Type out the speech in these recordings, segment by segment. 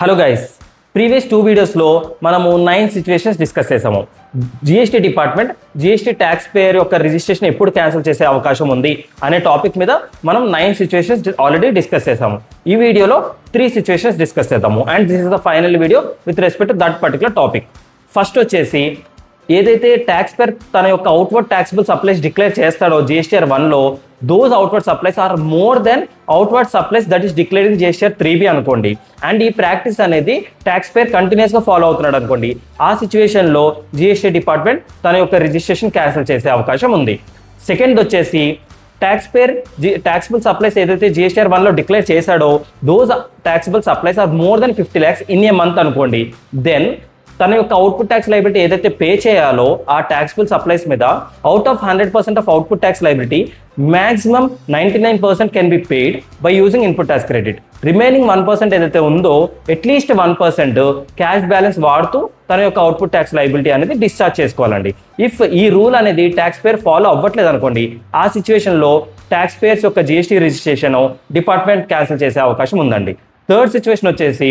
Hello guys, previous 2 వీడియోస్లో మనము 9 situations discuss చేసాము. GST department GST tax payer యొక్క రిజిస్ట్రేషన్ ఎప్పుడు క్యాన్సిల్ చేసే అవకాశం ఉంది అనే టాపిక్ మీద మనం 9 సిచ్యువేషన్స్ ఆల్రెడీ డిస్కస్ చేసాము. ఈ వీడియోలో 3 సిచ్యువేషన్స్ డిస్కస్ చేద్దాము and this is the final video with respect to that particular topic. First వచ్చేసి ఏదైతే ట్యాక్స్ పేర్ తన యొక్క అవుట్వర్డ్ ట్యాక్సిబుల్ సప్లైస్ డిక్లేర్ చేస్తాడో జిఎస్టీఆర్ 1లో those outward supplies are more than outward supplies that is declare in GSTR 3B అనుకోండి. And ఈ practice అనేది tax పేర్ కంటిన్యూస్గా ఫాలో అవుతున్నాడు అనుకోండి. ఆ సిచ్యువేషన్లో జిఎస్టీ డిపార్ట్మెంట్ తన యొక్క రిజిస్ట్రేషన్ క్యాన్సిల్ చేసే అవకాశం ఉంది. సెకండ్ వచ్చేసి ట్యాక్స్ పేర్ ట్యాక్సిబుల్ సప్లైస్ ఏదైతే జిఎస్టీఆర్ 1లో డిక్లేర్ చేశాడో those taxable supplies are more than 50 lakhs in a month అనుకోండి. దెన్ తన యొక్క అవుట్పుట్ ట్యాక్స్ లైబిలిటీ ఏదైతే పే చేయాలో ఆ ట్యాక్సిబుల్ సప్లైస్ మీద out of 100% of output tax liability maximum 99% can be paid by using input tax credit. Remaining 1% ఏదైతే ఉందో at least 1% cash balance వాడుతూ తన యొక్క అవుట్పుట్ ట్యాక్స్ లైబిలిటీ అనేది డిశ్చార్జ్ చేసుకోవాలండి. ఇఫ్ ఈ రూల్ అనేది ట్యాక్స్ పేర్ ఫాలో అవ్వట్లేదు అనుకోండి, ఆ సిచ్యువేషన్లో ట్యాక్స్ పేయర్స్ యొక్క జిఎస్టీ రిజిస్ట్రేషన్ డిపార్ట్మెంట్ క్యాన్సిల్ చేసే అవకాశం ఉందండి. థర్డ్ సిచ్యువేషన్ వచ్చేసి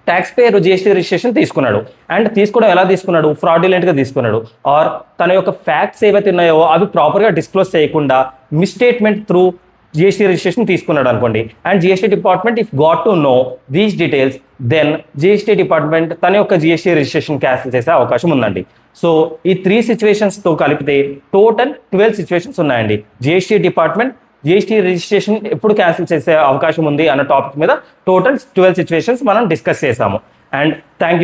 ట్యాక్స్ పేయర్ జిఎస్టీ రిజిస్ట్రేషన్ తీసుకున్నాడు అండ్ తీసుకోవడం ఎలా తీసుకున్నాడు, ఫ్రాడ్యులెంట్గా తీసుకున్నాడు ఆర్ తన యొక్క ఫ్యాక్ట్స్ ఏవైతే ఉన్నాయో అవి ప్రాపర్గా డిస్క్లోజ్ చేయకుండా మిస్స్టేట్మెంట్ త్రూ జిఎస్టీ రిజిస్ట్రేషన్ తీసుకున్నాడు అనుకోండి. And GST department if got to know these details then GST department తన యొక్క జిఎస్టీ రిజిస్ట్రేషన్ క్యాన్సిల్ చేసే అవకాశం ఉందండి. సో ఈ 3 సిచ్యువేషన్స్తో కలిపితే టోటల్ 12 సిచ్యువేషన్స్ ఉన్నాయండి. జిఎస్టీ డిపార్ట్మెంట్ జిఎస్టీ రిజిస్ట్రేషన్ ఎప్పుడు క్యాన్సిల్ చేసే అవకాశం ఉంది అన్న టాపిక్ మీద టోటల్ 12 సిచ్యువేషన్స్ మనం డిస్కస్ చేసాము. And thank you.